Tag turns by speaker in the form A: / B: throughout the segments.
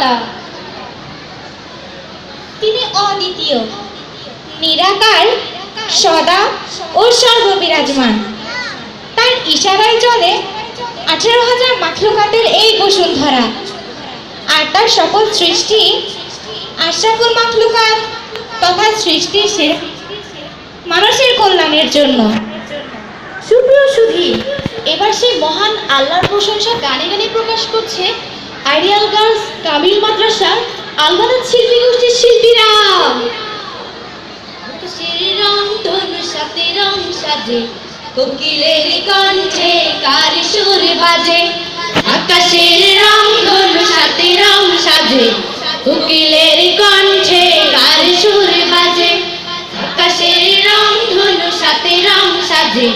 A: খোদা। তিনি অদ্বিতীয়, নিরাকার, সদা ও সর্ববিরাজমান। তার ইশারায় চলে 18,000 মাখলুকাতের এই বসুন্ধরা। আর তার সকল সৃষ্টি আশরাফুল মাখলুকাত তথা সৃষ্টির সেরা মানুষের কল্যাণের জন্য। সুপ্রিয় সুধী, এবার সেই মহান আল্লাহর প্রশংসা গানে গানে প্রকাশ করছে আইডিয়াল গার্লস কামিল মাদ্রাসার আলবাদাত শিল্পী গোষ্ঠীর শিল্পীরা। রং ধনু সাথে রং সাজে, কোকিলের কণ্ঠে কার সুর বাজে। আকাশের রং ধনু সাথে রং সাজে, কোকিলের কণ্ঠে কার সুর বাজে। আকাশের রং ধনু সাথে রং সাজে,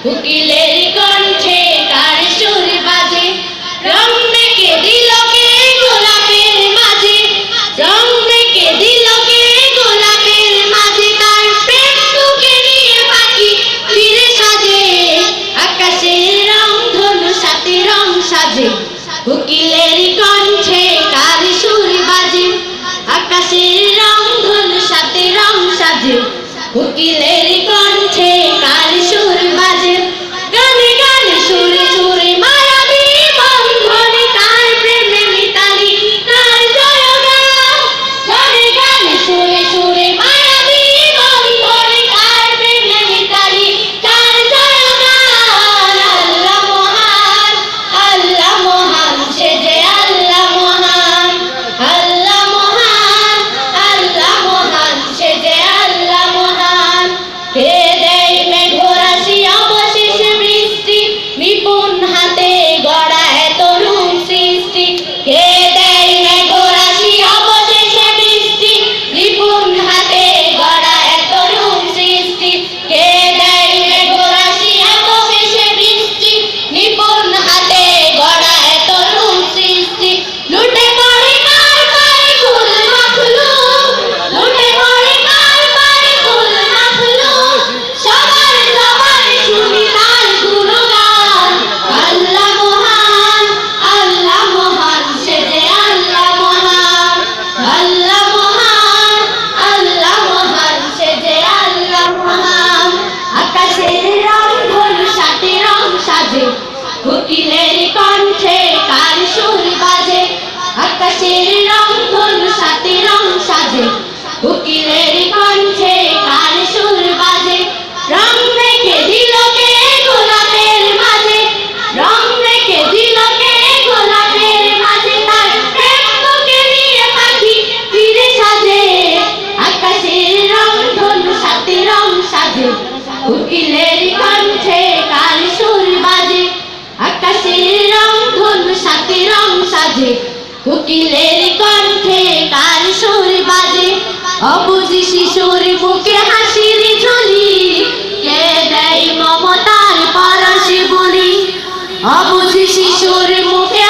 A: কোকিলের কণ্ঠে কার সুর বাজে। রং মেকে দিল কে গোলাপের মাঝে, রং মেকে দিল কে গোলাপের মাঝে। তার প্রেম বুকে নিয়ে পাখি ফিরে সাজে। আকাশের রং ধনু সাথে রং সাজে, কোকিলের কণ্ঠে কার সুর বাজে। আকাশের রং ধনু সাথে রং সাজে, কোকিলের কণ্ঠে কার সুর বাজে। গানে গানে সুরে সুরে মায়াবী বন্ধনে তার প্রেমে মিতালি তার জয়গান। গানে গানে সুরে সুরে মায়াবী বন্ধনে তার প্রেমে মিতালি তার জয়গান। আল্লাহ মহান, আল্লাহ মহান, সে যে আল্লাহ মহান। আল্লাহ মহান, আল্লাহ মহান, সে যে আল্লাহ মহান। কে দেয় মেঘরাশি অবশেষে বৃষ্টি, নিপুণ হাতে গড়া এত রূপ সৃষ্টি। কে দেয় মেঘরাশি অবশেষে বৃষ্টি, নিপুণ হাতে গড়া এত রূপ সৃষ্টি। কে দেয় মেঘরাশি অবশেষে বৃষ্টি, নিপুণ হাতে গড়া এত রূপ সৃষ্টি। লুটে পড়ে কার পায়ে কুল মাখলুক, লুটে পড়ে কার পায়ে কুল মাখলুক। সবার সবার শুনি তার গুণগান। আল্লাহ মহান, আল্লাহ মহান, সে যে আল্লাহ মহান। আল্লাহ মহান, আল্লাহ মহান, সে যে আল্লাহ মহান। আকাশের রং ধনু সাথে রং সাজে, কোকিলের কণ্ঠে কার সুর বাজে। আকাশের রং ধনু সাথে রং সাজে, কোকিলের কণ্ঠে কার সুর বাজে। রং মেকে দিল কে গোলাপের মাঝে, রং মেকে দিল কে গোলাপের মাঝে। তার প্রেম বুকে নিয়ে পাখি ফিরে সাজে। আকাশের রং ধনু সাথে রং সাজে, কোকিলের কণ্ঠে কার সুর বাজে। আকাশের রং ধনু সাথে রং সাজে, কোকিলের কণ্ঠে কার সুর বাজে। অবুঝি শিশুর মুখে হাসির ঝুলি, কে দেয় মমতার পরশ বলি। অবুঝি শিশুর মুখে